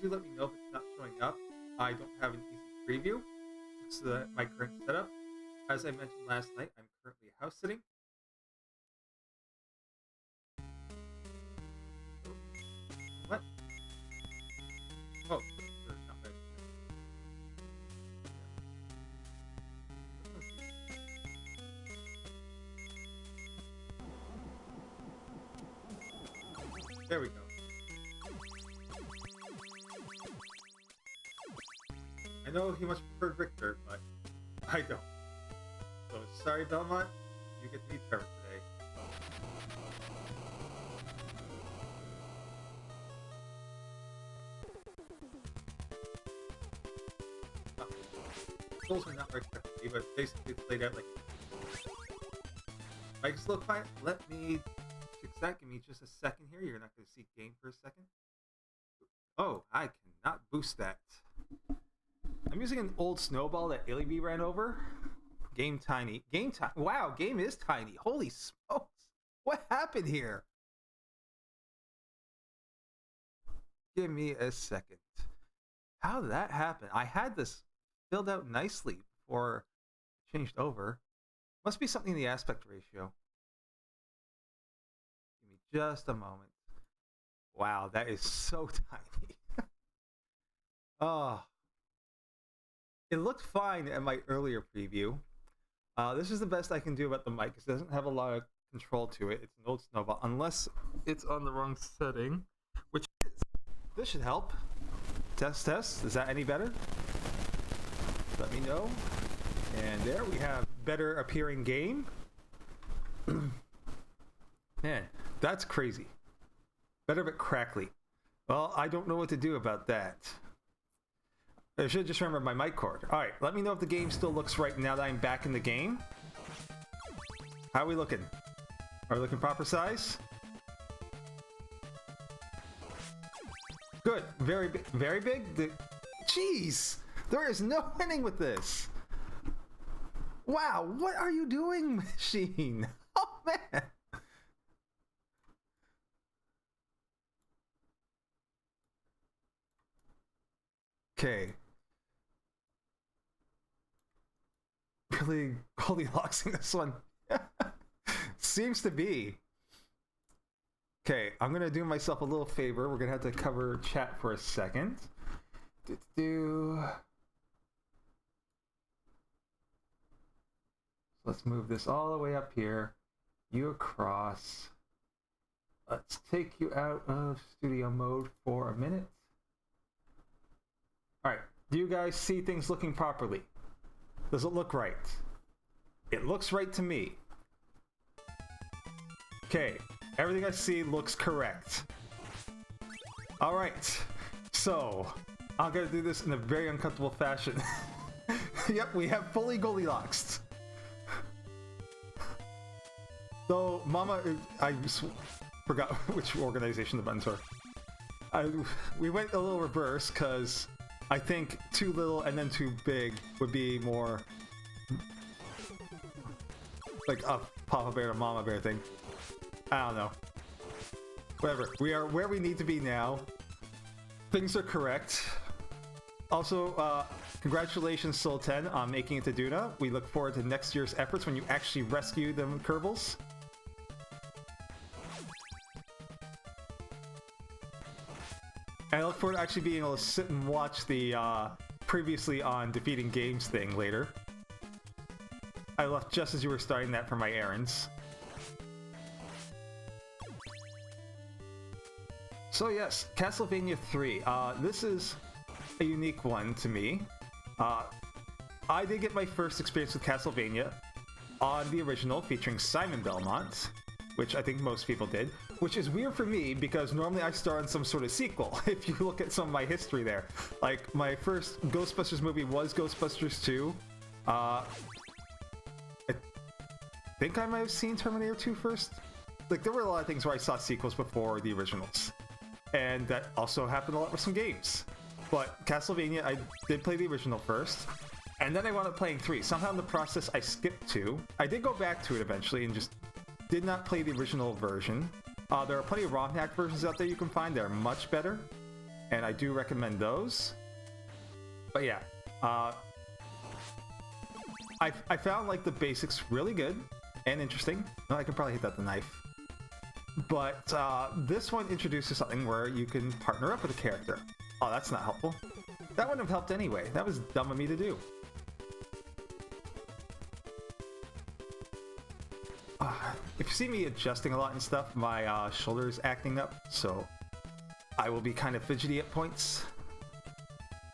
do let me know if it's not showing up. I don't have an easy preview. It's my current setup. As I mentioned last night, I'm currently house sitting. What? Oh, not ready. There we go. I know he much preferred Victor, but I don't. So sorry, Belmont. You get to be Trevor today. Controls are not where I expected to be, but basically it's laid out like. Mike's still quiet. Let me fix that. Give me just a second here. You're not going to see game for a second. Oh, I cannot boost that. I'm using an old snowball that Illyby ran over. Game tiny. Game tiny. Wow, game is tiny. Holy smokes. What happened here? Give me a second. How did that happen? I had this filled out nicely before it changed over. Must be something in the aspect ratio. Give me just a moment. Wow, that is so tiny. Oh. It looked fine at my earlier preview. This is the best I can do about the mic. It doesn't have a lot of control to it. It's an old snowball, unless it's on the wrong setting, which is. This should help. Test, test. Is that any better? Let me know. And there we have better appearing game. Man, that's crazy. Better but crackly. Well, I don't know what to do about that. I should just remember my mic cord. Alright, let me know if the game still looks right now that I'm back in the game. How are we looking? Are we looking proper size? Good. Very big. Very big? Jeez! There is no winning with this! Wow, what are you doing, machine? Oh, man! Okay. Really Goldilocksing this one. Seems to be. Okay, I'm gonna do myself a little favor. We're gonna have to cover chat for a second. Let's move this all the way up here. You across. Let's take you out of studio mode for a minute. Alright, do you guys see things looking properly? Does it look right? It looks right to me. Okay, everything I see looks correct. Alright, so I'm gonna do this in a very uncomfortable fashion. Yep, we have fully Goldilocks. So, Mama, I forgot which organization the buttons were. We went a little reverse because I think too little and then too big would be more like a Papa Bear to Mama Bear thing. I don't know. Whatever. We are where we need to be now. Things are correct. Also, congratulations, Soul10, on making it to Duna. We look forward to next year's efforts when you actually rescue the Kerbals. And I look forward to actually being able to sit and watch the previously on Defeating Games thing later. I left just as you were starting that for my errands. So yes, Castlevania 3. This is a unique one to me. I did get my first experience with Castlevania on the original featuring Simon Belmont, which I think most people did, which is weird for me because normally I start on some sort of sequel, if you look at some of my history there. Like, my first Ghostbusters movie was Ghostbusters 2. I think I might have seen Terminator 2 first. Like, there were a lot of things where I saw sequels before the originals. And that also happened a lot with some games. But Castlevania, I did play the original first. And then I wound up playing 3. Somehow in the process, I skipped 2. I did go back to it eventually and just did not play the original version. There are plenty of ROM hack versions out there you can find that are much better. and I do recommend those. But yeah, I found like the basics really good and interesting. No, I can probably hit that with the knife. But this one introduces something where you can partner up with a character. Oh, that's not helpful. That wouldn't have helped anyway. That was dumb of me to do. If you see me adjusting a lot and stuff, my shoulder is acting up, so I will be kind of fidgety at points.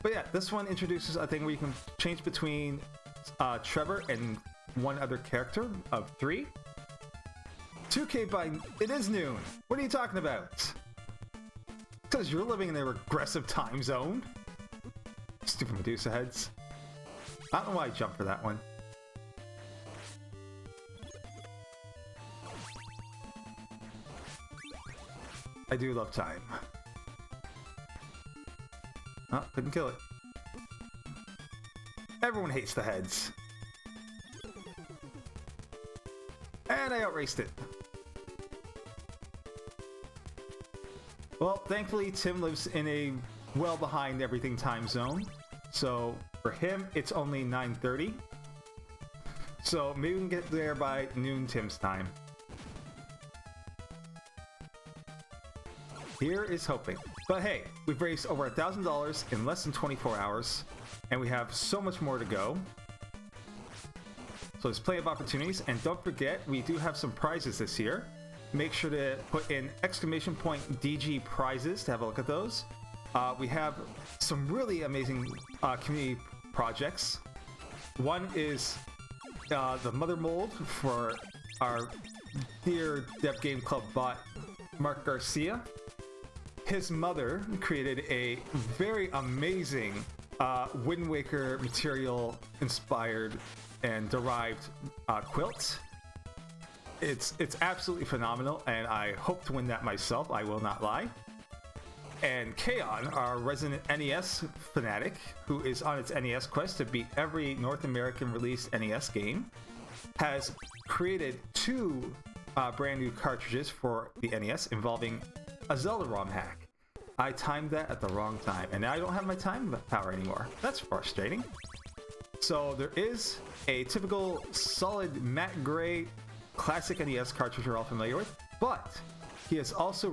But yeah, this one introduces a thing where you can change between Trevor and one other character of 3. 2K by... It is noon! What are you talking about? Because you're living in a regressive time zone. Stupid Medusa heads. I don't know why I jumped for that one. I do love time. Oh, couldn't kill it. Everyone hates the heads. And I outraced it. Well, thankfully Tim lives in a well behind everything time zone. So for him, it's only 9:30. So maybe we can get there by noon Tim's time. Here is hoping. But hey, we've raised over $1,000 in less than 24 hours, and we have so much more to go. So there's plenty of opportunities, and don't forget, we do have some prizes this year. Make sure to put in !DG prizes to have a look at those. We have some really amazing community projects. One is the Mother Mold for our dear Dev Game Club bot, Mark Garcia. His mother created a very amazing Wind Waker material inspired and derived quilt. It's absolutely phenomenal, and I hope to win that myself, I will not lie. And Kaon, our resident NES fanatic, who is on its NES quest to beat every North American released NES game, has created 2 brand new cartridges for the NES involving a Zelda ROM hack. I timed that at the wrong time, and now I don't have my time power anymore. That's frustrating. So there is a typical solid matte gray classic NES cartridge you're all familiar with, but he has also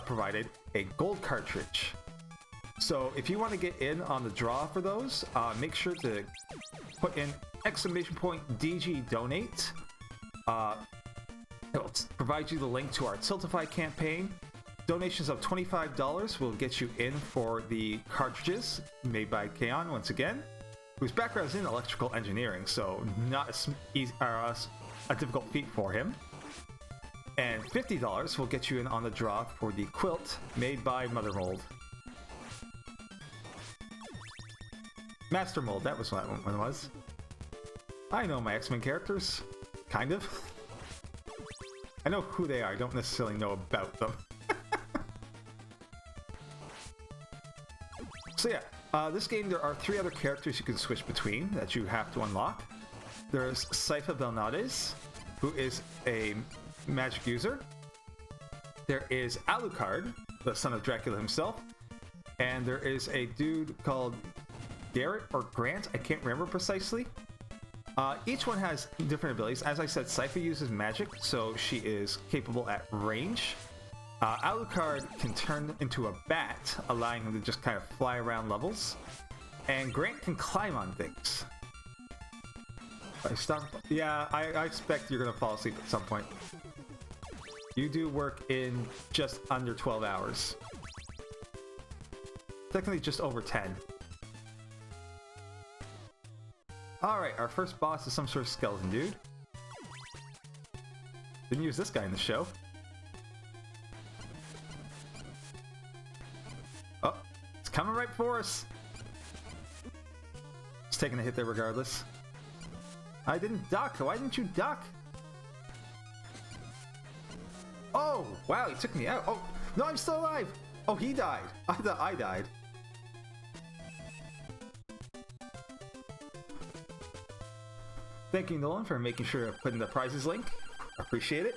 provided a gold cartridge. So if you want to get in on the draw for those, make sure to put in !DG donate. It'll provide you the link to our Tiltify campaign. Donations of $25 will get you in for the cartridges made by Kaon once again, whose background is in electrical engineering, so not a difficult feat for him. And $50 will get you in on the draw for the quilt made by Mother Mold. Master Mold, that was what that one was. I know my X-Men characters. Kind of. I know who they are, I don't necessarily know about them. So yeah, this game there are 3 other characters you can switch between that you have to unlock. There's Sypha Belnades, who is a magic user. There is Alucard, the son of Dracula himself. And there is a dude called Garrett or Grant, I can't remember precisely. Each one has different abilities. As I said, Sypha uses magic, so she is capable at range. Alucard can turn into a bat, allowing him to just kind of fly around levels. And Grant can climb on things. Yeah, I expect you're going to fall asleep at some point. You do work in just under 12 hours. Technically just over 10. Alright, our first boss is some sort of skeleton dude. Didn't use this guy in the show. Oh, it's coming right for us. It's taking a hit there regardless. I didn't duck. Why didn't you duck? Oh, wow, he took me out. Oh, no, I'm still alive. Oh, he died. I thought I died. Thank you, Nolan, for making sure to put in the prizes link. Appreciate it.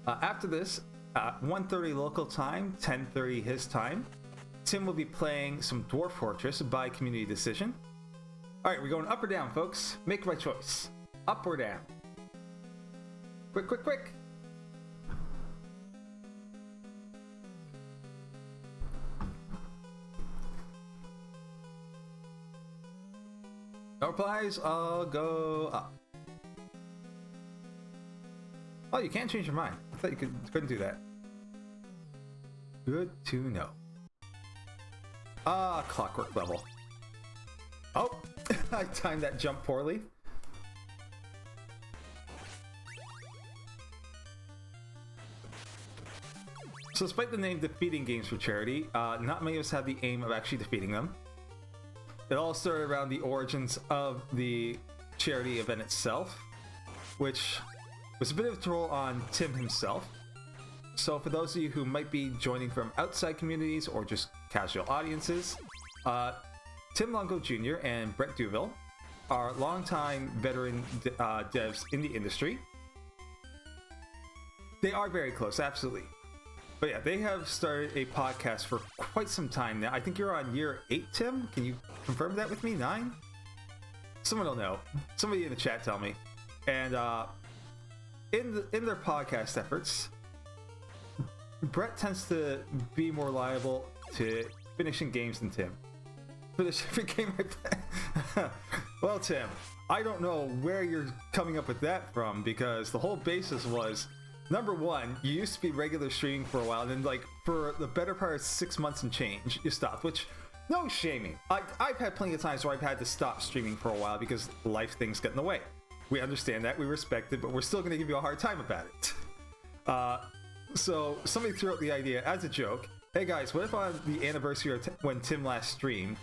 After this, 1:30 local time, 10:30 his time, Tim will be playing some Dwarf Fortress by community decision. Alright, we're going up or down, folks. Make my choice. Up or down? Quick, quick, quick! No replies, I'll go up. Oh, you can't change your mind. I thought you couldn't do that. Good to know. Ah, clockwork level. Oh, I timed that jump poorly. So despite the name defeating games for charity, not many of us have the aim of actually defeating them. It all started around the origins of the charity event itself, which was a bit of a troll on Tim himself. So for those of you who might be joining from outside communities or just casual audiences, Tim Longo Jr. and Brett Duville are longtime veteran devs in the industry. They are very close, absolutely. But yeah, they have started a podcast for quite some time now. I think you're on year 8, Tim? Can you confirm that with me? 9? Someone will know. Somebody in the chat tell me. And in their podcast efforts, Brett tends to be more liable to finishing games than Tim. Finish every game I play. Well, Tim, I don't know where you're coming up with that from, because the whole basis was, number one, you used to be regular streaming for a while, and then like for the better part of 6 months and change, you stopped, which, no shaming. I've had plenty of times where I've had to stop streaming for a while because life things get in the way. We understand that, we respect it, but we're still going to give you a hard time about it. So somebody threw out the idea as a joke, hey guys, what if on the anniversary of when Tim last streamed,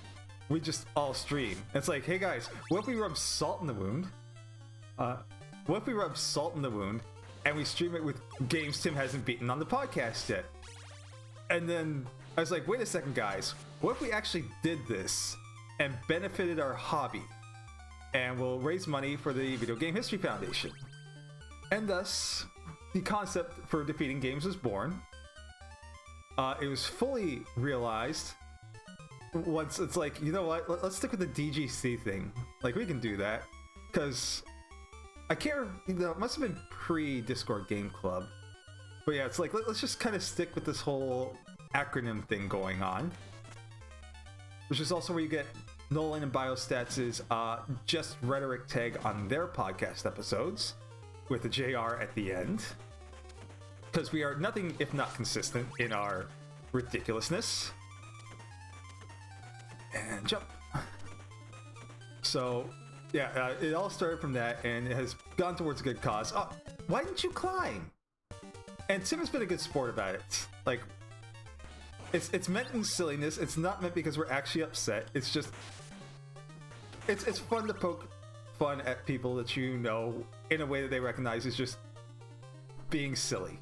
we just all stream? It's like, hey guys, what if we rub salt in the wound? What if we rub salt in the wound and we stream it with games Tim hasn't beaten on the podcast yet? And then I was like, wait a second guys, what if we actually did this and benefited our hobby? And we'll raise money for the Video Game History Foundation. And thus, the concept for defeating games was born. It was fully realized once it's like, you know what, let's stick with the DGC thing. Like, we can do that. Because I can't, you know, it must have been pre-Discord Game Club. But yeah, it's like, let's just kind of stick with this whole acronym thing going on. Which is also where you get Nolan and Biostats' Just Rhetoric tag on their podcast episodes, with a JR at the end. Because we are nothing if not consistent in our ridiculousness. And jump. So, yeah, it all started from that, and it has gone towards a good cause. Oh, why didn't you climb? And Tim has been a good sport about it. Like, it's meant in silliness. It's not meant because we're actually upset. It's just, it's fun to poke fun at people that you know in a way that they recognize as just being silly.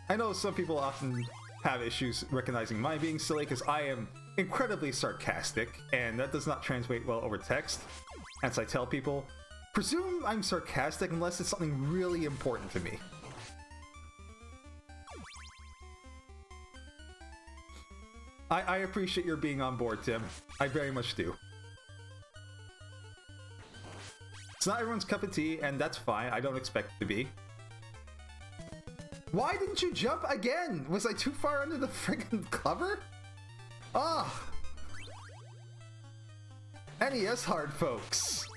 I know some people often have issues recognizing my being silly because I am incredibly sarcastic, and that does not translate well over text. Hence I tell people, presume I'm sarcastic unless it's something really important to me. I appreciate your being on board, Tim. I very much do. It's not everyone's cup of tea, and that's fine. I don't expect it to be. Why didn't you jump again? Was I too far under the friggin' cover? Ah! NES hard, folks.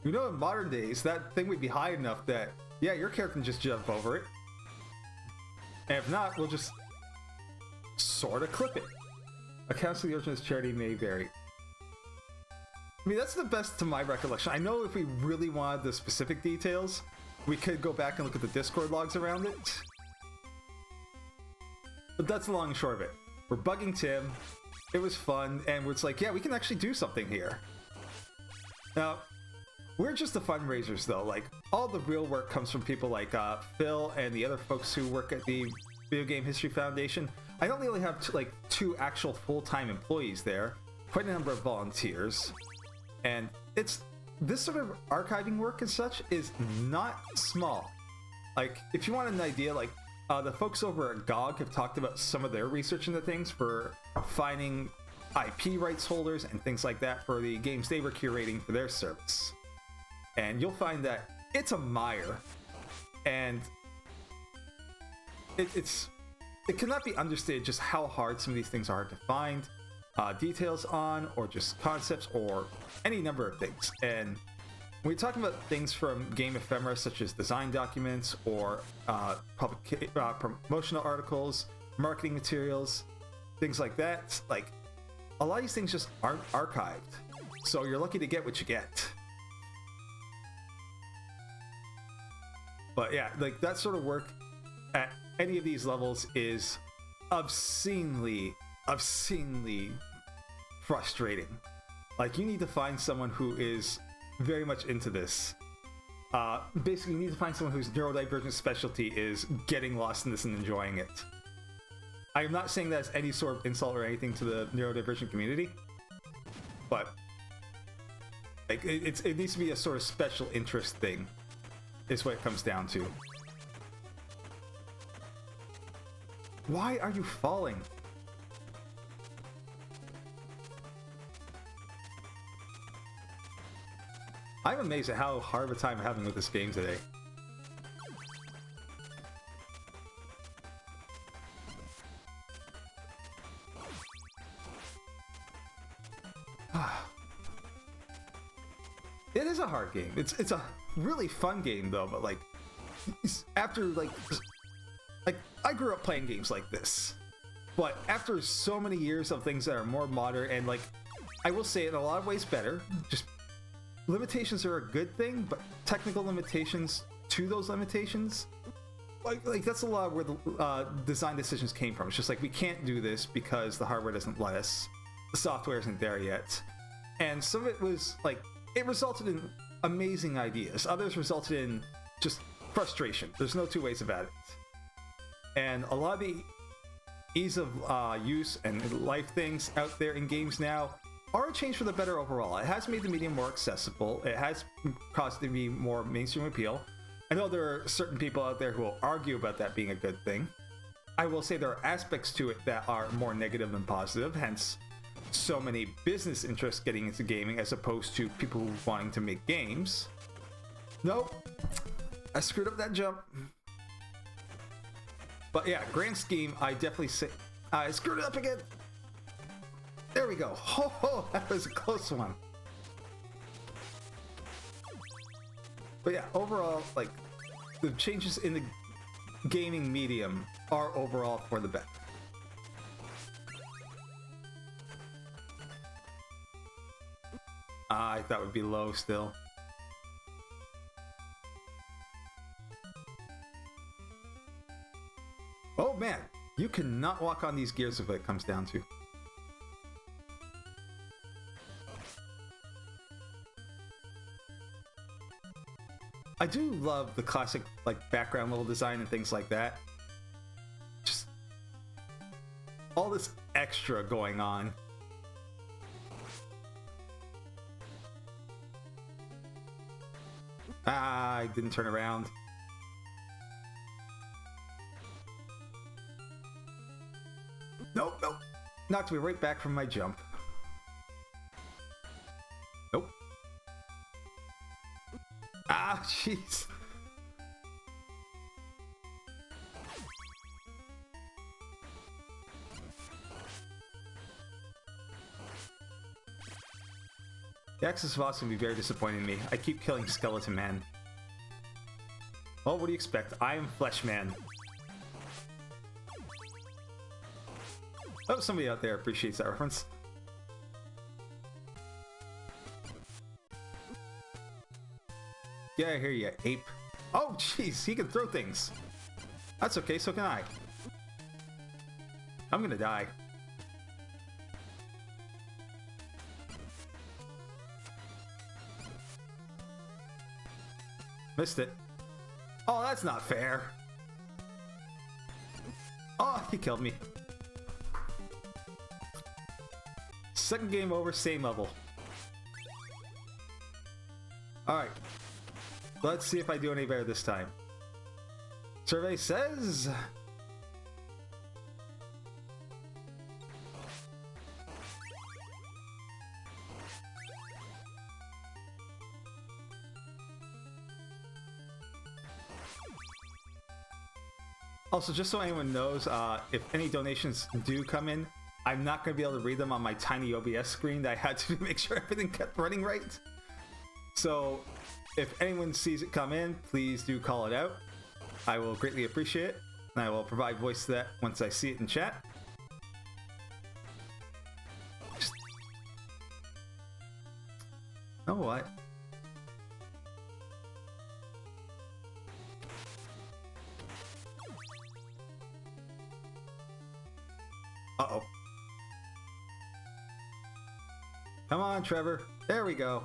You know, in modern days, that thing would be high enough that, yeah, your character can just jump over it. And if not, we'll just sort of clip it. Accounts of the original charity may vary. I mean, that's the best to my recollection. I know if we really wanted the specific details, we could go back and look at the Discord logs around it. But that's the long and short of it. We're bugging Tim. It was fun, and it's like, yeah, we can actually do something here. Now, we're just the fundraisers, though. Like, all the real work comes from people like Phil and the other folks who work at the Video Game History Foundation. I don't really have two actual full-time employees there. Quite a number of volunteers. And it's this sort of archiving work and such is not small. Like, if you want an idea, like, the folks over at GOG have talked about some of their research into things for finding IP rights holders and things like that for the games they were curating for their service. And you'll find that it's a mire, and it cannot be understated just how hard some of these things are to find details on, or just concepts, or any number of things. And when you're talking about things from game ephemera, such as design documents or promotional articles, marketing materials, things like that, like, a lot of these things just aren't archived. So you're lucky to get what you get. But yeah, like, that sort of work at any of these levels is obscenely frustrating. Like, you need to find someone who is very much into this. Basically, you need to find someone whose neurodivergent specialty is getting lost in this and enjoying it. I am not saying that as any sort of insult or anything to the neurodivergent community, but like, it needs to be a sort of special interest thing, is what it comes down to. Why are you falling? I'm amazed at how hard of a time I'm having with this game today. It is a hard game. It's a really fun game though, but like, after like I grew up playing games like this, but after so many years of things that are more modern and, like, I will say in a lot of ways better, just limitations are a good thing, but technical limitations to those limitations, like that's a lot of where the design decisions came from. It's just like, we can't do this because the hardware doesn't let us, the software isn't there yet. And some of it was like, it resulted in amazing ideas. Others resulted in just frustration. There's no two ways about it. And a lot of the ease of use and life things out there in games now are a change for the better overall. It has made the medium more accessible. It has caused it to be more mainstream appeal. I know there are certain people out there who will argue about that being a good thing. I will say there are aspects to it that are more negative than positive, hence so many business interests getting into gaming as opposed to people wanting to make games. Nope, I screwed up that jump. But yeah, grand scheme, I definitely say I screwed it up again. There we go. Oh, that was a close one. But yeah, overall, like, the changes in the gaming medium are overall for the better. I thought it would be low still. Oh man, you cannot walk on these gears if it comes down to. I do love the classic, like, background level design and things like that. Just all this extra going on. Ah, I didn't turn around. Nope, nope. Knocked me right back from my jump. Nope. Ah, jeez. The Axis of Awesome would be very disappointing in me. I keep killing Skeleton Man. Well, what do you expect? I am Flesh Man. Oh, somebody out there appreciates that reference. Yeah, I hear you, ape. Oh, jeez, he can throw things. That's okay, so can I. I'm gonna die. Missed it. Oh, that's not fair. Oh, he killed me. Second game over, same level. Alright. Let's see if I do any better this time. Survey says... Also, just so anyone knows, if any donations do come in, I'm not going to be able to read them on my tiny OBS screen that I had to make sure everything kept running right. So, if anyone sees it come in, please do call it out. I will greatly appreciate it, and I will provide voice to that once I see it in chat. Oh, what? Uh-oh. Come on, Trevor. There we go.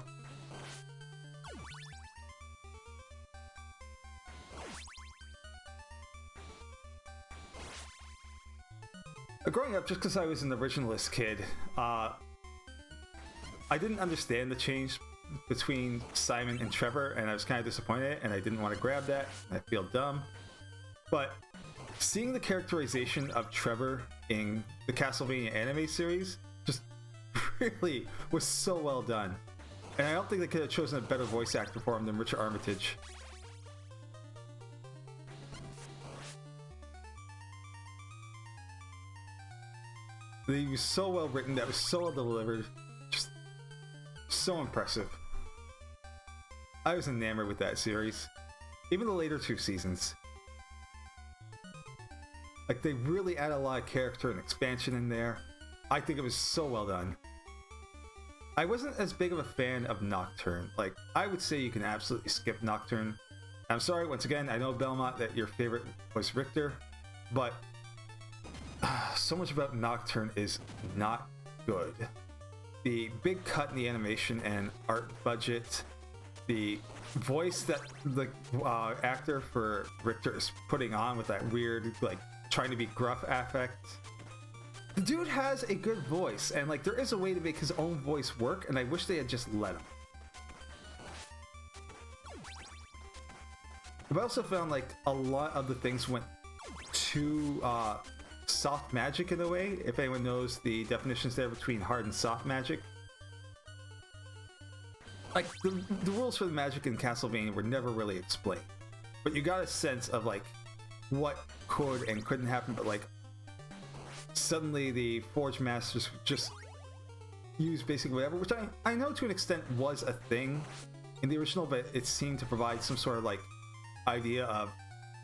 Growing up, just because I was an originalist kid, I didn't understand the change between Simon and Trevor, and I was kind of disappointed, and I didn't want to grab that. I feel dumb. But seeing the characterization of Trevor in the Castlevania anime series just really was so well done. And I don't think they could have chosen a better voice actor for him than Richard Armitage. He was so well written, that was so well delivered, just so impressive. I was enamored with that series, even the later two seasons. Like, they really add a lot of character and expansion in there. I think it was so well done. I wasn't as big of a fan of Nocturne. Like, I would say you can absolutely skip Nocturne. I'm sorry, once again, I know, Belmont, that your favorite was Richter, but so much about Nocturne is not good. The big cut in the animation and art budget, the voice that the actor for Richter is putting on with that weird, like, trying to be gruff affect. The dude has a good voice, and like, there is a way to make his own voice work, and I wish they had just let him. I've also found like a lot of the things went too soft magic in a way, if anyone knows the definitions there between hard and soft magic. Like, the rules for the magic in Castlevania were never really explained, but you got a sense of like what could and couldn't happen. But like, suddenly the Forge Masters just use basically whatever, which I know to an extent was a thing in the original, but it seemed to provide some sort of like idea of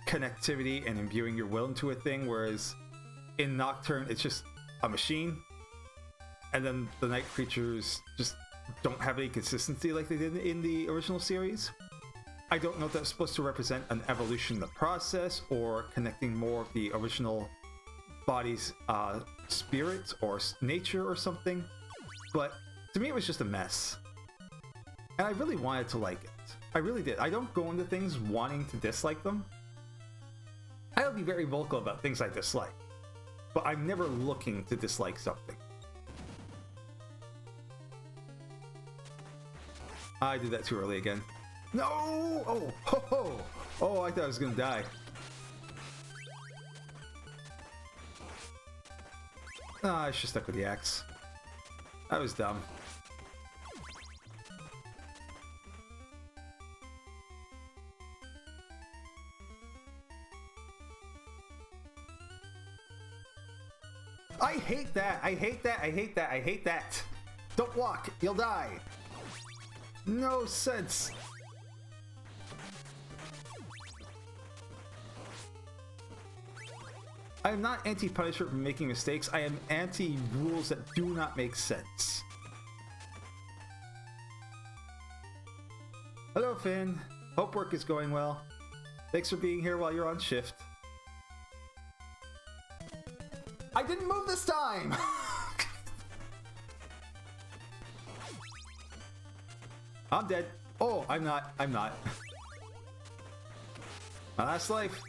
connectivity and imbuing your will into a thing, whereas in Nocturne it's just a machine, and then the night creatures just don't have any consistency like they did in the original series. I don't know if that's supposed to represent an evolution in the process, or connecting more of the original body's spirit or nature or something, but to me it was just a mess. And I really wanted to like it. I really did. I don't go into things wanting to dislike them. I'll be very vocal about things I dislike, but I'm never looking to dislike something. I did that too early again. No! Oh, ho, ho. Oh, I thought I was gonna die. Ah, I should have stuck with the axe. That was dumb. I hate that! I hate that! I hate that! I hate that! Don't walk! You'll die! No sense! I am not anti-punishment for making mistakes. I am anti-rules that do not make sense. Hello, Finn. Hope work is going well. Thanks for being here while you're on shift. I didn't move this time! I'm dead. Oh, I'm not. I'm not. My last life.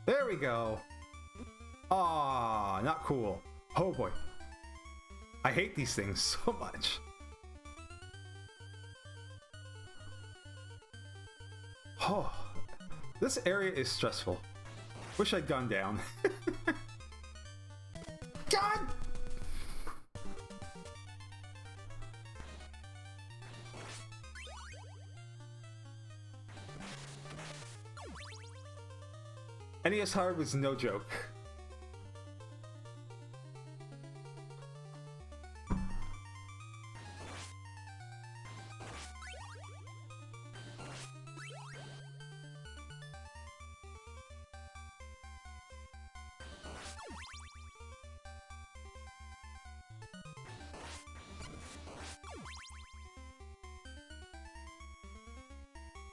There we go. Ah, not cool. Oh boy. I hate these things so much. Oh, this area is stressful. Wish I'd gone down. God! NES hard was no joke.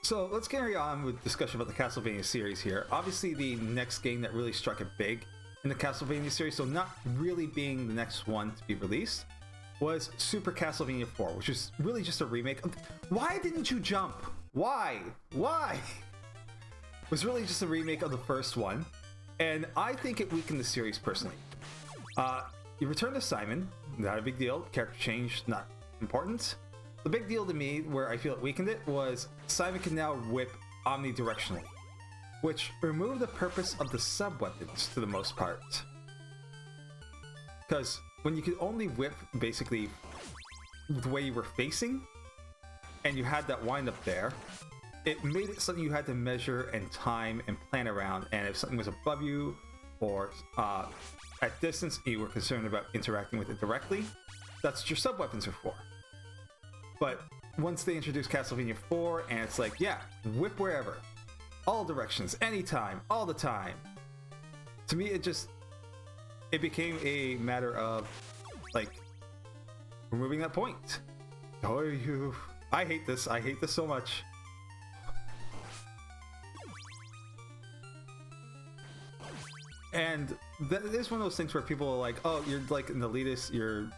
So let's carry on with discussion about the Castlevania series here. Obviously the next game that really struck it big in the Castlevania series, so not really being the next one to be released, was Super Castlevania 4, which is really just a remake. Why didn't you jump? Why? Why? It was really just a remake of the first one, and I think it weakened the series personally. You return to Simon, not a big deal. Character change, not important. The big deal to me, where I feel it weakened it, was Simon can now whip omnidirectionally, which removed the purpose of the sub-weapons to the most part. Because when you could only whip basically the way you were facing, and you had that wind-up there, it made it something you had to measure and time and plan around, and if something was above you or at distance, you were concerned about interacting with it directly, that's what your sub-weapons are for. But once they introduced Castlevania 4, and it's like, yeah, whip wherever. All directions, anytime, all the time. To me, it became a matter of, like, removing that point. Oh, I hate this so much. And that is one of those things where people are like, oh, you're like an elitist, you're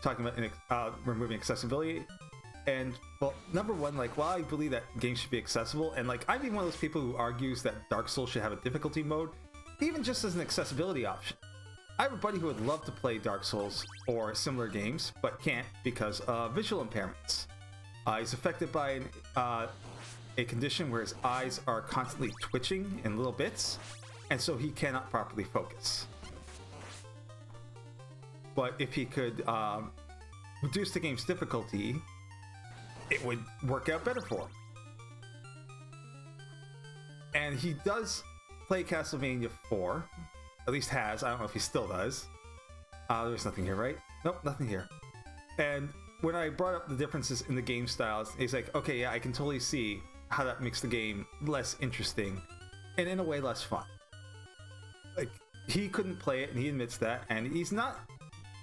talking about removing accessibility. And well, number one, like, while I believe that games should be accessible, and like I'm even one of those people who argues that Dark Souls should have a difficulty mode, even just as an accessibility option. I have a buddy who would love to play Dark Souls or similar games, but can't because of visual impairments. He's affected by a condition where his eyes are constantly twitching in little bits, and so he cannot properly focus. But if he could reduce the game's difficulty, it would work out better for him. And he does play Castlevania 4, at least has. I don't know if he still does. There's nothing here, right? Nope, nothing here. And when I brought up the differences in the game styles, he's like, okay, yeah, I can totally see how that makes the game less interesting and in a way less fun. Like, he couldn't play it, and he admits that, and he's not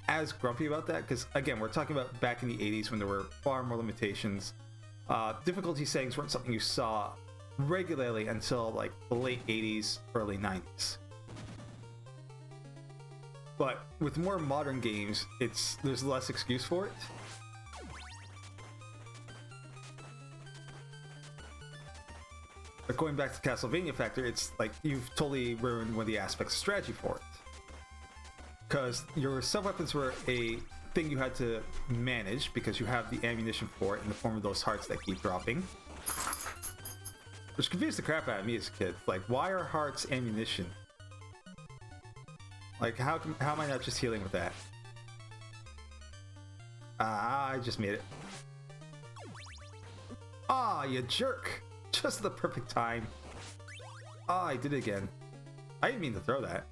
as grumpy about that, because again, we're talking about back in the 80s when there were far more limitations. Difficulty settings weren't something you saw regularly until like the late 80s, early 90s. But with more modern games, there's less excuse for it. But going back to Castlevania Factor, it's like you've totally ruined one of the aspects of strategy for it. Because your sub-weapons were a thing you had to manage because you have the ammunition for it in the form of those hearts that keep dropping. Which confused the crap out of me as a kid. Like, why are hearts ammunition? Like, how am I not just healing with that? I just made it. Ah, you jerk! Just at the perfect time. Ah, I did it again. I didn't mean to throw that.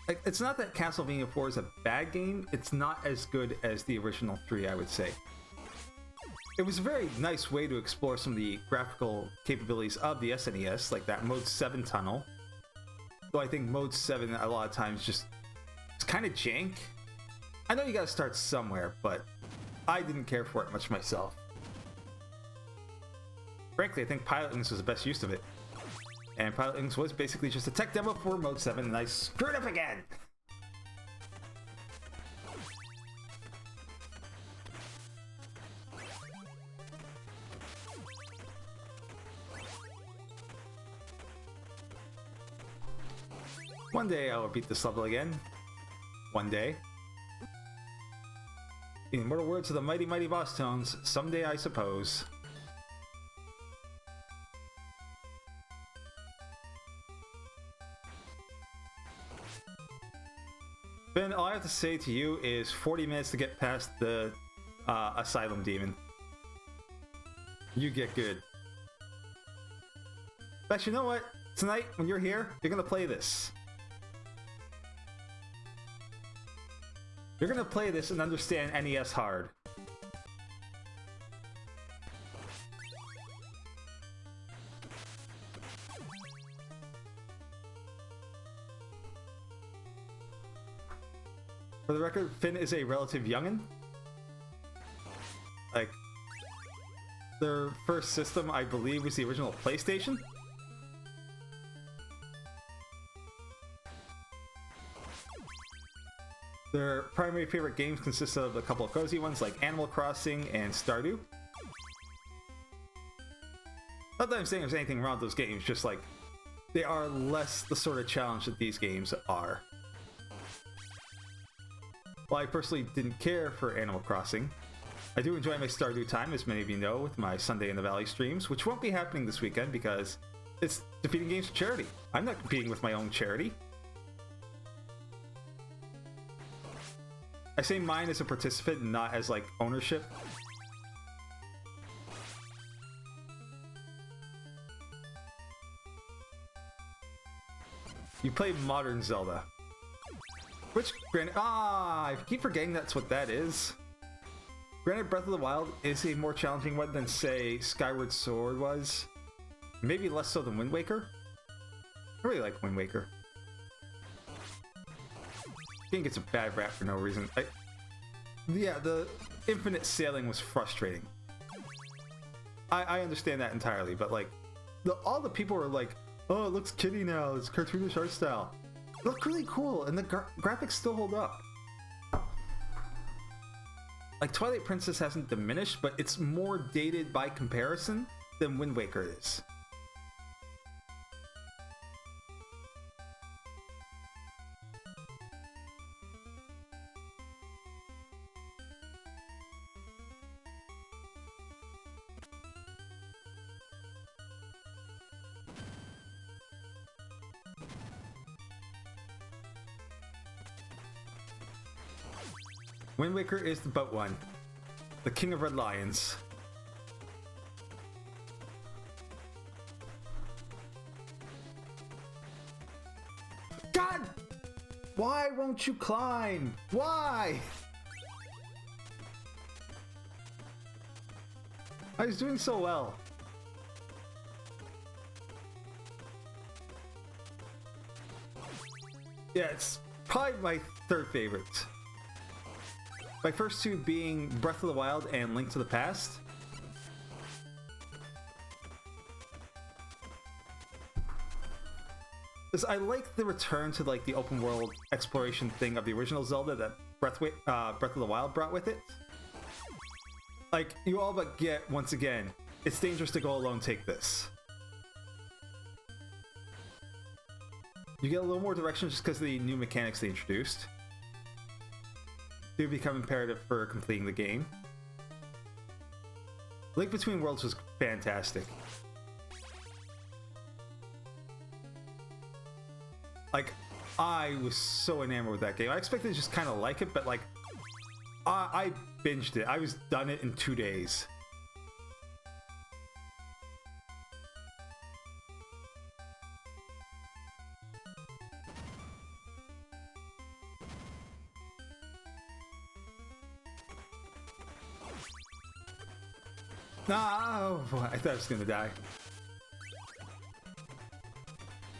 Like, it's not that Castlevania 4 is a bad game, it's not as good as the original 3, I would say. It was a very nice way to explore some of the graphical capabilities of the SNES, like that Mode 7 tunnel. Though I think Mode 7 a lot of times it's kind of jank. I know you gotta start somewhere, but I didn't care for it much myself. Frankly, I think piloting was the best use of it. And Pilot Wings was basically just a tech demo for Mode 7, and I screwed up again! One day I will beat this level again. One day. In immortal words of the mighty, mighty boss tones, someday I suppose. Ben, all I have to say to you is 40 minutes to get past the Asylum Demon. You get good. But you know what? Tonight, when you're here, you're gonna play this. You're gonna play this and understand NES hard. For the record, Finn is a relative youngin'. Like, their first system, I believe, was the original PlayStation. Their primary favorite games consist of a couple of cozy ones like Animal Crossing and Stardew. Not that I'm saying there's anything wrong with those games, just like, they are less the sort of challenge that these games are. While I personally didn't care for Animal Crossing, I do enjoy my Stardew time, as many of you know, with my Sunday in the Valley streams, which won't be happening this weekend because it's defeating games for charity. I'm not competing with my own charity. I say mine as a participant, not as, like, ownership. You play Modern Zelda. Which, granted, I keep forgetting that's what that is. Granted, Breath of the Wild is a more challenging one than, say, Skyward Sword was. Maybe less so than Wind Waker. I really like Wind Waker. The game gets a bad rap for no reason. Yeah, the infinite sailing was frustrating. I understand that entirely, but like, all the people were like, oh, it looks kiddie now, it's cartoonish art style. It looked really cool, and the graphics still hold up. Like, Twilight Princess hasn't diminished, but it's more dated by comparison than Wind Waker is. Wind Waker is the boat one. The King of Red Lions. God! Why won't you climb? Why? I was doing so well. Yeah, it's probably my third favorite. My first two being Breath of the Wild and Link to the Past. Because I like the return to like the open world exploration thing of the original Zelda that Breath of the Wild brought with it. Like, you all but get, once again, it's dangerous to go alone, take this. You get a little more direction just because of the new mechanics they introduced. Do become imperative for completing the game. Link Between Worlds was fantastic. Like, I was so enamored with that game. I expected to just kind of like it, but like, I binged it. I was done it in 2 days. No, I thought I was gonna die.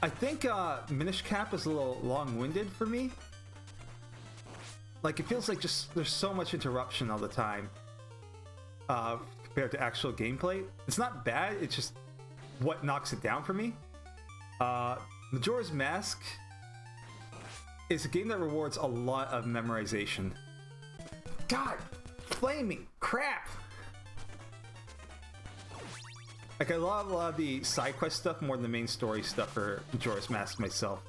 I think Minish Cap is a little long-winded for me. Like, it feels like just there's so much interruption all the time compared to actual gameplay. It's not bad, it's just what knocks it down for me. Majora's Mask is a game that rewards a lot of memorization. God, flaming crap! Like, I love a lot of the side quest stuff more than the main story stuff for Majora's Mask myself.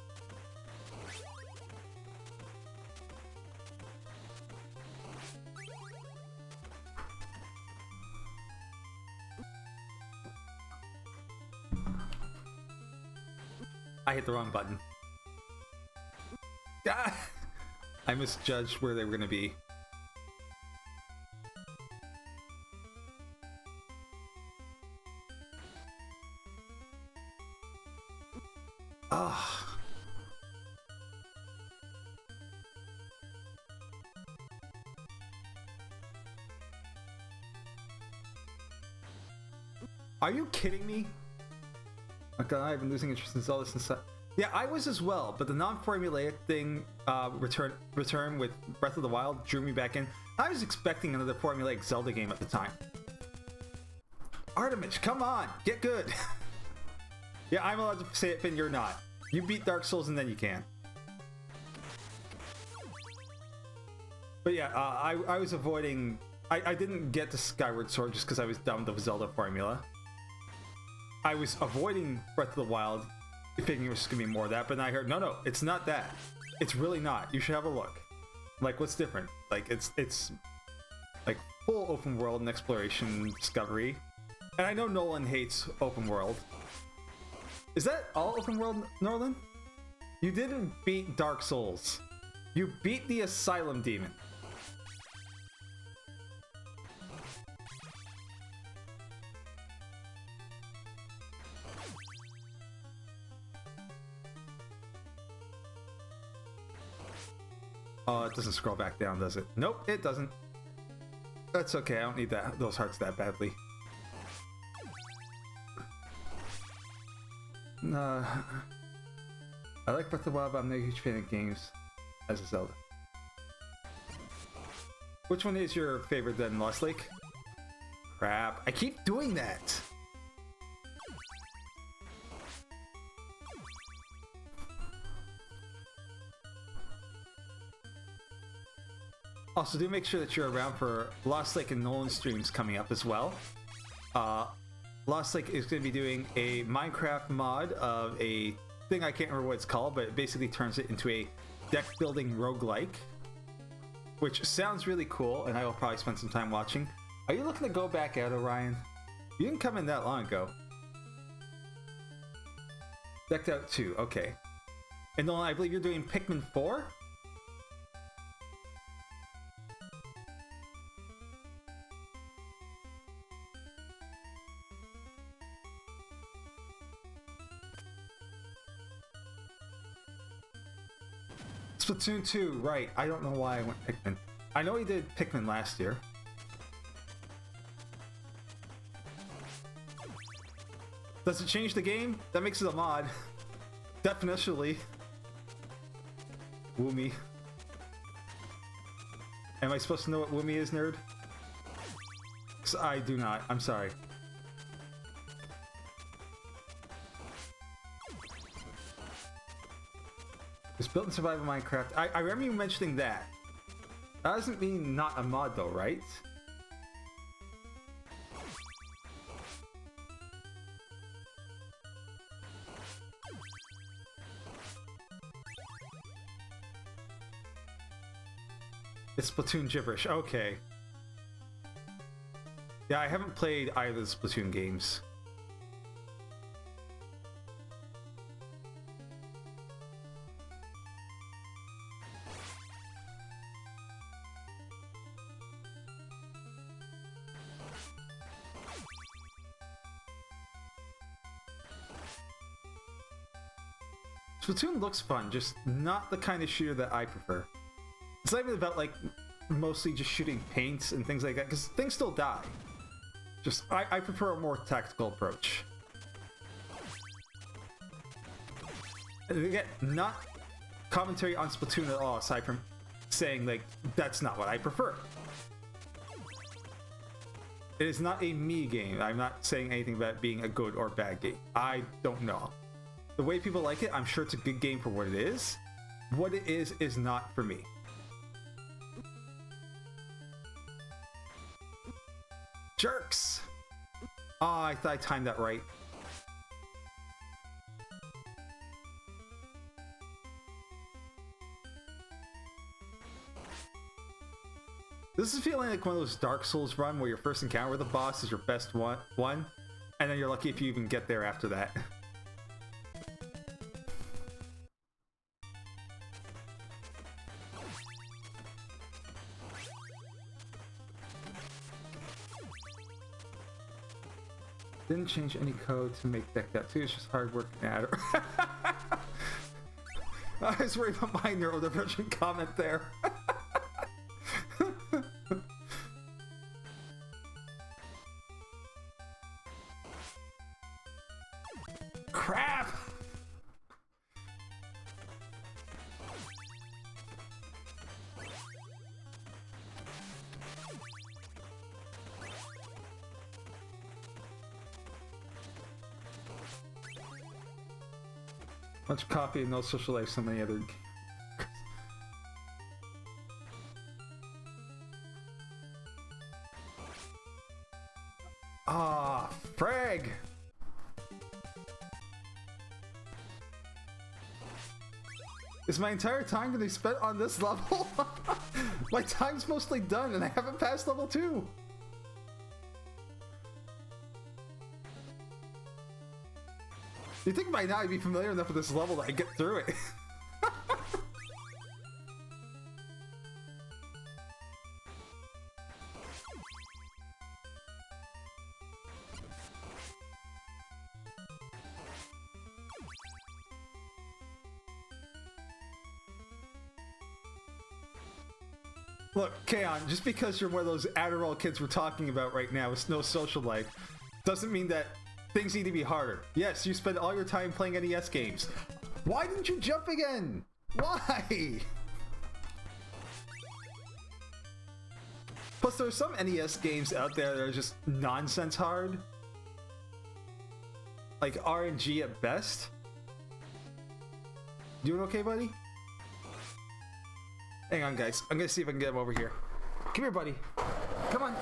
I hit the wrong button. Ah! I misjudged where they were going to be. Ah. Are you kidding me? Oh god, I've been losing interest in Zelda since yeah, I was as well, but the non-formulaic thing, return with Breath of the Wild drew me back in. I was expecting another formulaic Zelda game at the time. Artimage, come on, get good. Yeah, I'm allowed to say it, Finn, you're not. You beat Dark Souls and then you can. But yeah, I was avoiding... I didn't get to Skyward Sword just because I was done with the Zelda formula. I was avoiding Breath of the Wild, thinking it was just gonna be more of that, but then I heard, no, it's not that. It's really not. You should have a look. Like, what's different? Like, it's like full open world and exploration discovery. And I know Nolan hates open world. Is that all open world, Nolan? You didn't beat Dark Souls. You beat the Asylum Demon. Oh, it doesn't scroll back down, does it? Nope, it doesn't. That's okay, I don't need those hearts that badly. I like Breath of the Wild, but I'm not a huge fan of games as a Zelda. Which one is your favorite then, Lost Lake? Crap, I keep doing that! Also, do make sure that you're around for Lost Lake and Nolan streams coming up as well. Lost Lake is going to be doing a Minecraft mod of a thing I can't remember what it's called, but it basically turns it into a deck building roguelike, which sounds really cool, and I will probably spend some time watching. Are you looking to go back out, Orion? You didn't come in that long ago. Decked out 2, okay. And Nolan, I believe you're doing Pikmin 4? Splatoon 2, right. I don't know why I went Pikmin. I know he did Pikmin last year. Does it change the game? That makes it a mod. Definitionally. Woomy. Am I supposed to know what Woomy is, nerd? 'Cause I do not. I'm sorry. It's built in survival Minecraft. I remember you mentioning that. That doesn't mean not a mod though, right? It's Splatoon gibberish. Okay. Yeah, I haven't played either of the Splatoon games. Splatoon looks fun, just not the kind of shooter that I prefer. It's not even about, like, mostly just shooting paints and things like that, because things still die. Just, I prefer a more tactical approach. And again, not commentary on Splatoon at all, aside from saying, like, that's not what I prefer. It is not a me game. I'm not saying anything about it being a good or bad game. I don't know. the way people like it, I'm sure it's a good game for what it is. What it is not for me. Jerks! Oh, I thought I timed that right. This is feeling like one of those Dark Souls run where your first encounter with the boss is your best one, and then you're lucky if you even get there after that. Didn't change any code to make deck that too, it's just hard work adder. I was worried about my neurodivergent comment there. Crap! Much coffee and no social life, so many other... Ah, frag! Is my entire time gonna be spent on this level? My time's mostly done and I haven't passed level 2! You'd think by now I'd be familiar enough with this level that I get through it. Look, Kaon, just because you're one of those Adderall kids we're talking about right now with no social life, doesn't mean that things need to be harder. Yes, you spend all your time playing NES games. Why didn't you jump again? Why? Plus, there are some NES games out there that are just nonsense hard. Like RNG at best. Doing okay, buddy? Hang on, guys. I'm gonna see if I can get him over here. Come here, buddy. Come on.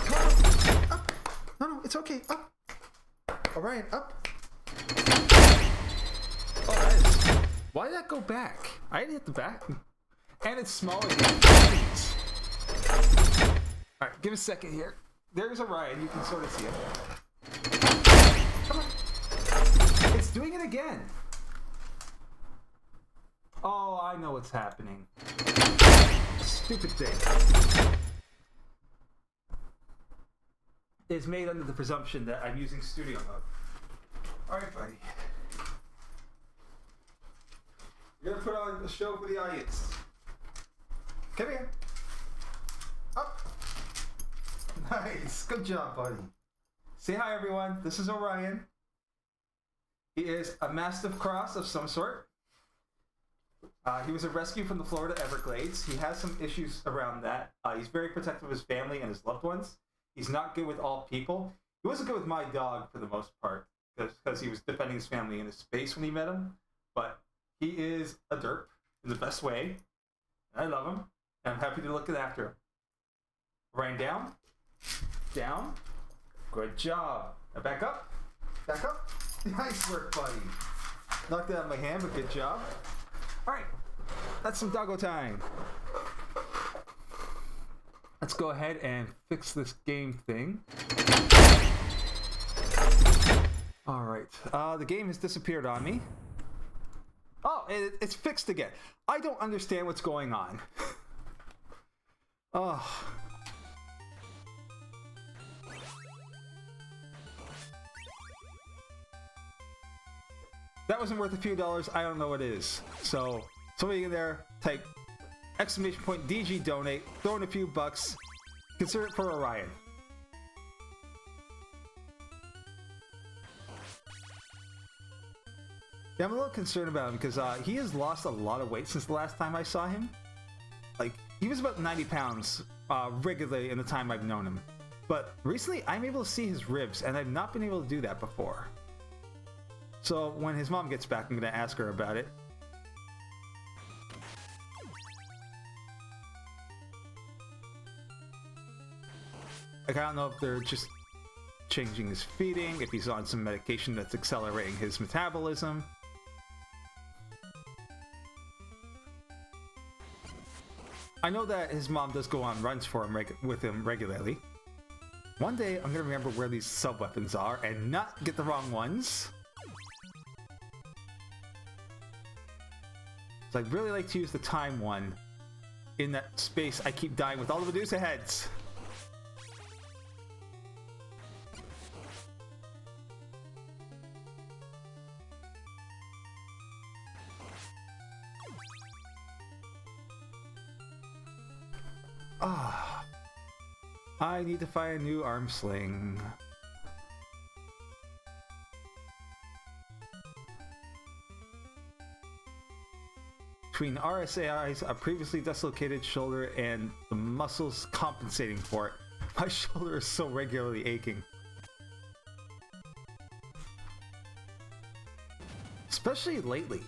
Come on. Up. No, it's okay. Up. Orion, up. Oh, that is... Why did that go back? I didn't hit the back. And it's smaller again. Alright, give a second here. There's Orion. You can sort of see it. Come on. It's doing it again. Oh, I know what's happening. Stupid thing. Is made under the presumption that I'm using studio mode. Alright, buddy. You're gonna put on a show for the audience. Come here. Up. Nice. Good job, buddy. Say hi, everyone. This is Orion. He is a Mastiff Cross of some sort. He was a rescue from the Florida Everglades. He has some issues around that. He's very protective of his family and his loved ones. He's not good with all people. He wasn't good with my dog for the most part, because he was defending his family in his space when he met him. But he is a derp in the best way. I love him. And I'm happy to look after him. Rain down. Down. Good job. Now back up. Back up. Nice work, buddy. Knocked it out of my hand, but good job. Alright. That's some doggo time. Let's go ahead and fix this game thing. Alright. The game has disappeared on me. Oh, it's fixed again. I don't understand what's going on. Oh. That wasn't worth a few dollars. I don't know what it is. So, somebody in there, type !DG donate, throw in a few bucks, consider it for Orion. Yeah, I'm a little concerned about him because he has lost a lot of weight since the last time I saw him. Like, he was about 90 pounds regularly in the time I've known him. But recently, I'm able to see his ribs, and I've not been able to do that before. So when his mom gets back, I'm gonna ask her about it. Like, I don't know if they're just changing his feeding, if he's on some medication that's accelerating his metabolism. I know that his mom does go on runs for him with him regularly. One day, I'm gonna remember where these sub-weapons are and not get the wrong ones. So I'd really like to use the time one in that space I keep dying with all the Medusa heads. Ah, I need to find a new arm sling. Between RSAI's a previously dislocated shoulder and the muscles compensating for it, my shoulder is so regularly aching. Especially lately.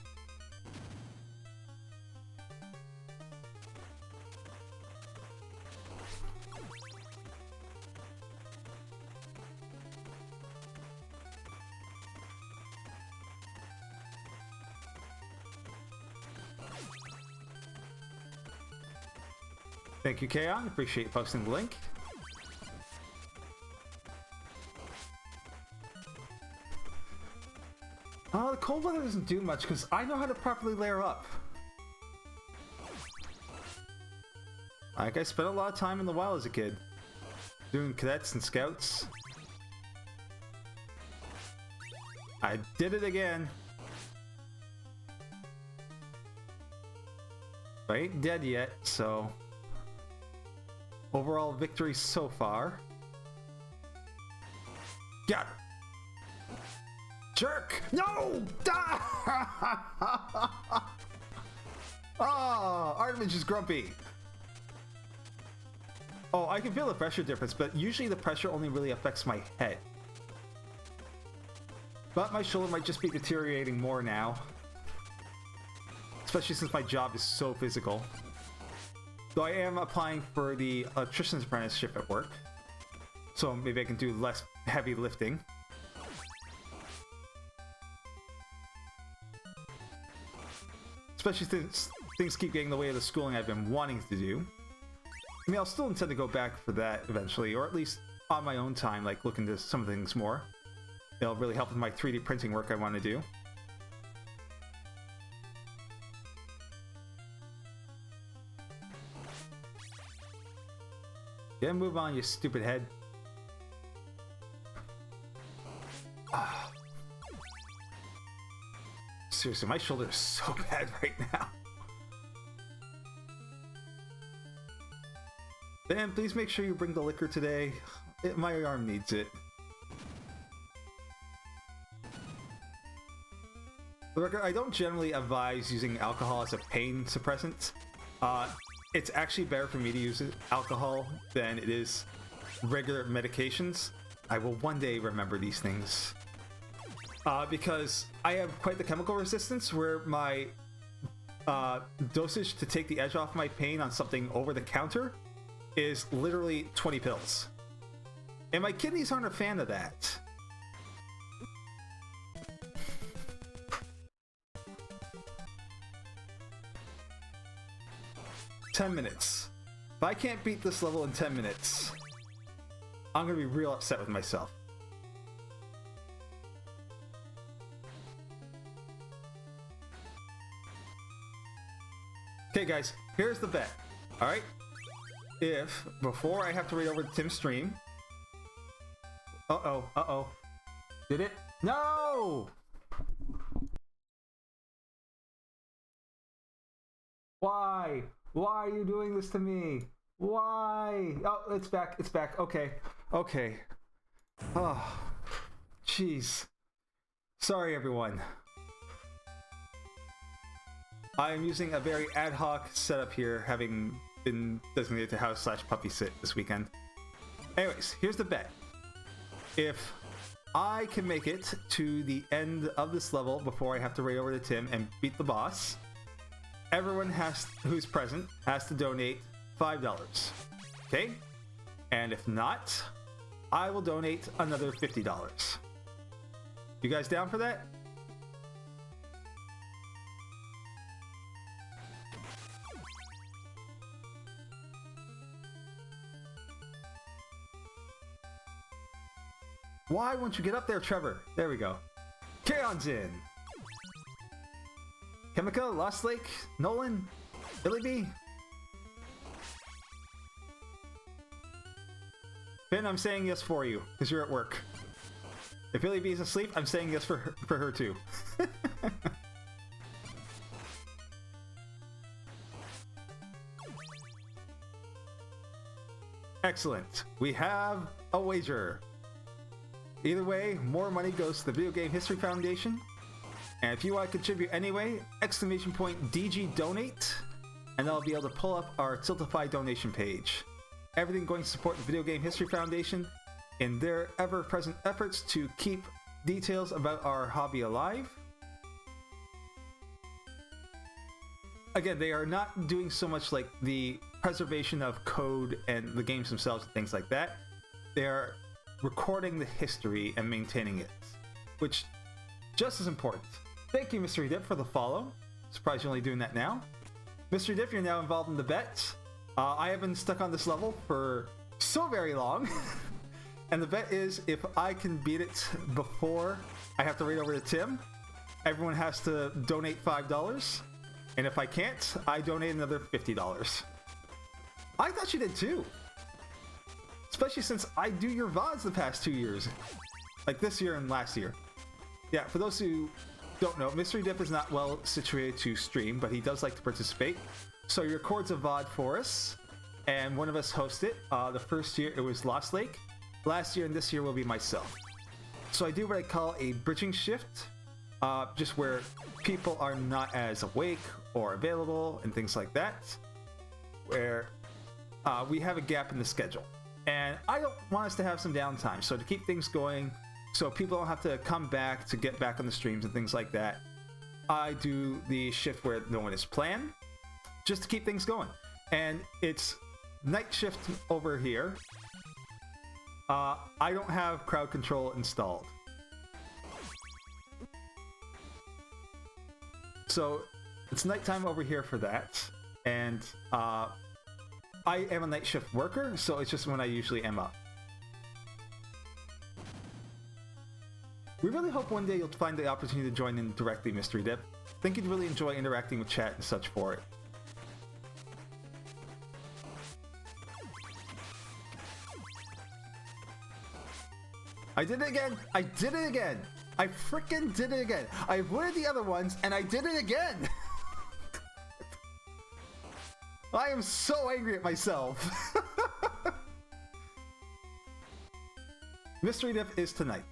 Thank you, Kaon. Appreciate posting the link. The cold weather doesn't do much because I know how to properly layer up. Like, I spent a lot of time in the wild as a kid, doing cadets and scouts. I did it again. I ain't dead yet, so... Overall victory so far. Got it! Jerk! No! Oh, Artimage is grumpy. Oh, I can feel the pressure difference, but usually the pressure only really affects my head. But my shoulder might just be deteriorating more now. Especially since my job is so physical. Though I am applying for the electrician's apprenticeship at work. So maybe I can do less heavy lifting. Especially since things keep getting in the way of the schooling I've been wanting to do. I mean, I'll still intend to go back for that eventually, or at least on my own time, like look into some things more. It'll really help with my 3D printing work I want to do. Yeah, move on, you stupid head. Ah. Seriously, my shoulder is so bad right now. Ben, please make sure you bring the liquor today. My arm needs it. For the record, I don't generally advise using alcohol as a pain suppressant. It's actually better for me to use alcohol than it is regular medications. I will one day remember these things. Because I have quite the chemical resistance where my dosage to take the edge off my pain on something over the counter is literally 20 pills. And my kidneys aren't a fan of that. "10 minutes. If I can't beat this level in 10 minutes, I'm gonna be real upset with myself." Okay guys, here's the bet, alright? If, before I have to read over to Tim's stream... Uh-oh, uh-oh. Did it? No! Why? Why are you doing this to me? Why? Oh, it's back, it's back. Okay, okay. Oh, jeez. Sorry, everyone. I am using a very ad hoc setup here, having been designated to house/puppy sit this weekend. Anyways, here's the bet. If I can make it to the end of this level before I have to raid over to Tim and beat the boss, everyone who's present has to donate $5. Okay? And if not, I will donate another $50. You guys down for that? Why won't you get up there, Trevor? There we go. K-On's in. Chemica, Lost Lake, Nolan, Billy B. Finn, I'm saying yes for you, because you're at work. If Billy B is asleep, I'm saying yes for her too. Excellent. We have a wager. Either way, more money goes to the Video Game History Foundation. And if you want to contribute anyway, !DG donate, and I'll be able to pull up our Tiltify donation page. Everything going to support the Video Game History Foundation in their ever-present efforts to keep details about our hobby alive. Again, they are not doing so much like the preservation of code and the games themselves and things like that. They are recording the history and maintaining it, which just as important. Thank you, Mystery Dip, for the follow. Surprised you're only doing that now. Mystery Dip, you're now involved in the bet. I have been stuck on this level for so very long. And the bet is if I can beat it before I have to raid over to Tim, everyone has to donate $5. And if I can't, I donate another $50. I thought you did too. Especially since I do your VODs the past 2 years. Like this year and last year. Yeah, for those who don't know, Mystery Dip is not well situated to stream, but he does like to participate. So he records a VOD for us, and one of us hosts it. The first year it was Lost Lake. Last year and this year will be myself. So I do what I call a bridging shift, just where people are not as awake or available and things like that, where we have a gap in the schedule. And I don't want us to have some downtime, so to keep things going, so people don't have to come back to get back on the streams and things like that, I do the shift where no one is planned, just to keep things going. And it's night shift over here. I don't have crowd control installed. So it's nighttime over here for that. And I am a night shift worker, so it's just when I usually am up. We really hope one day you'll find the opportunity to join in directly, Mystery Dip. I think you'd really enjoy interacting with chat and such for it. I did it again! I did it again! I frickin' did it again! I avoided the other ones, and I did it again! I am so angry at myself! Mystery Dip is tonight.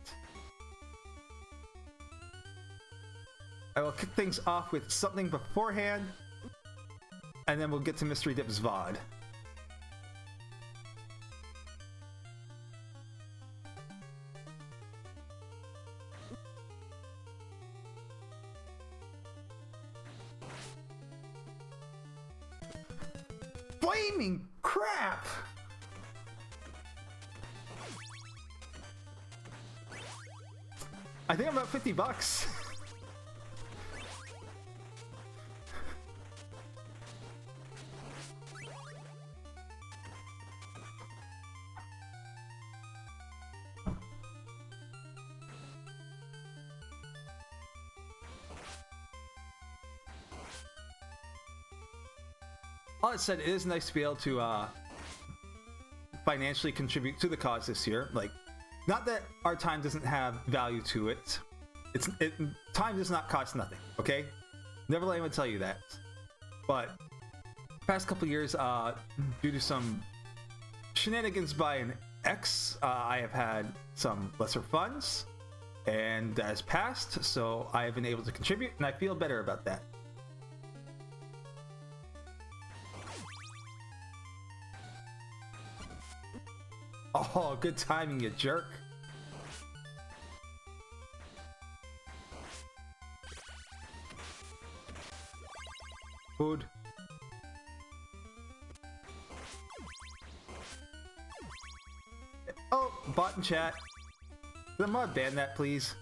I will kick things off with something beforehand, and then we'll get to Mystery Dip's VOD. Flaming crap! I think I'm about $50. All that said, it is nice to be able to financially contribute to the cause this year. Like, not that our time doesn't have value to it. Time does not cost nothing, okay? Never let anyone tell you that. But past couple years, due to some shenanigans by an ex, I have had some lesser funds, and that has passed, so I have been able to contribute, and I feel better about that. Oh, good timing, you jerk. Food. Oh, bot in chat. Can the mod ban that, please?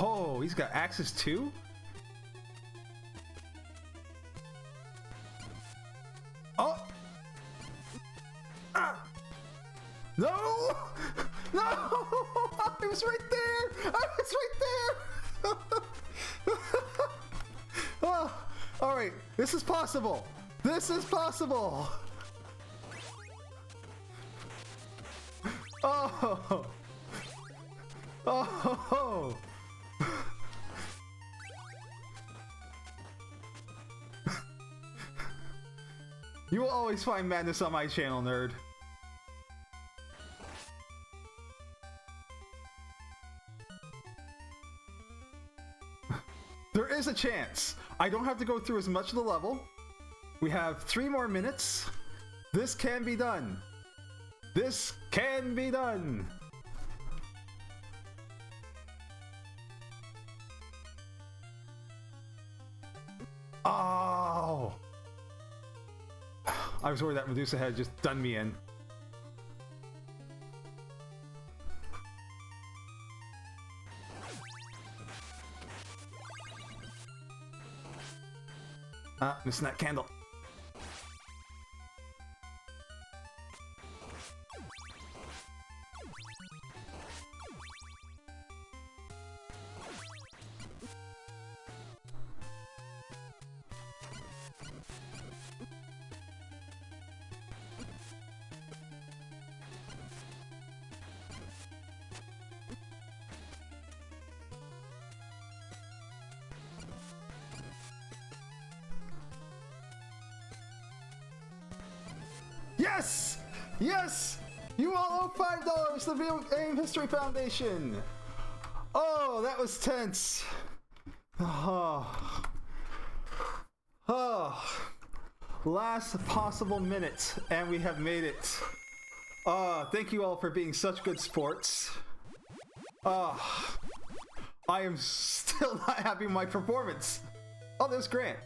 Oh, he's got access too? Oh! Ah! No! No! I was right there! I was right there! Oh, all right, this is possible. This is possible. Oh! Oh! You will always find madness on my channel, nerd. There is a chance. I don't have to go through as much of the level. We have 3 more minutes. This can be done. This can be done. Oh! I was worried that Medusa had just done me in. Ah, missing that candle. Yes! Yes! You all owe $5 to the Video Game History Foundation! Oh, that was tense. Oh. Oh. Last possible minute, and we have made it. Thank you all for being such good sports. I am still not happy with my performance. Oh, there's Grant.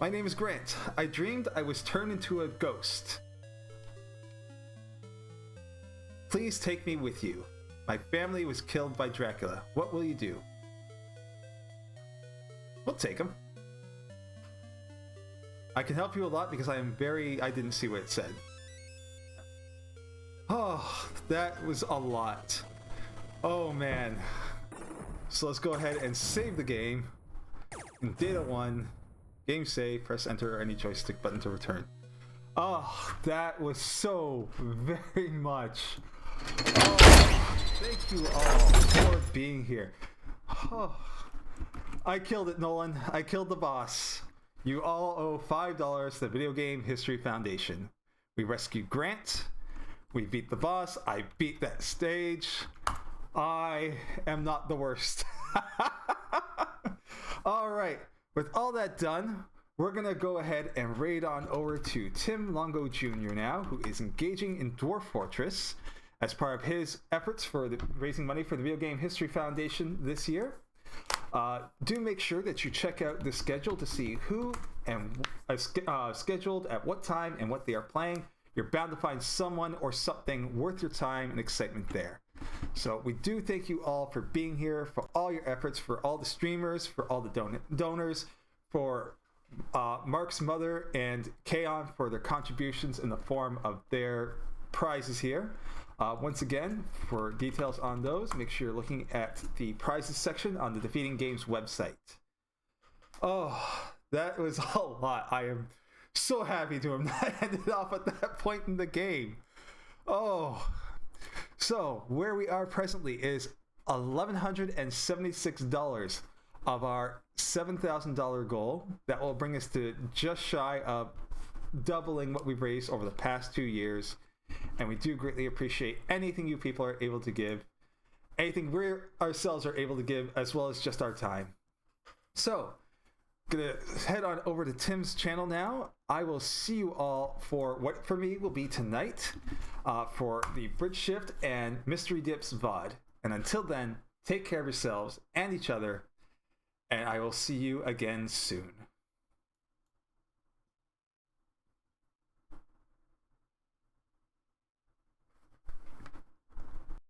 My name is Grant. I dreamed I was turned into a ghost. Please take me with you. My family was killed by Dracula. What will you do? We'll take him. I can help you a lot because I didn't see what it said. Oh, that was a lot. Oh man. So let's go ahead and save the game. In Data 1, game save, press enter or any joystick button to return. Oh, that was so very much. Oh, thank you all for being here. Oh, I killed it, Nolan. I killed the boss. You all owe $5 to the Video Game History Foundation. We rescued Grant. We beat the boss. I beat that stage. I am not the worst. All right. With all that done, we're going to go ahead and raid on over to Tim Longo Jr. now, who is engaging in Dwarf Fortress as part of his efforts for raising money for the Video Game History Foundation this year. Do make sure that you check out the schedule to see who and scheduled at what time and what they are playing. You're bound to find someone or something worth your time and excitement there. So we do thank you all for being here, for all your efforts, for all the streamers, for all the donors, for Mark's mother and Kaon for their contributions in the form of their prizes here. Once again, for details on those, make sure you're looking at the prizes section on the Defeating Games website. Oh, that was a lot. I am so happy to have not ended off at that point in the game. Oh, so where we are presently is $1,176. of our $7,000 goal. That will bring us to just shy of doubling what we've raised over the past 2 years. And we do greatly appreciate anything you people are able to give, anything we ourselves are able to give, as well as just our time. So, gonna head on over to Tim's channel now. I will see you all for what for me will be tonight for the Bridge Shift and Mystery Dips VOD. And until then, take care of yourselves and each other, and I will see you again soon.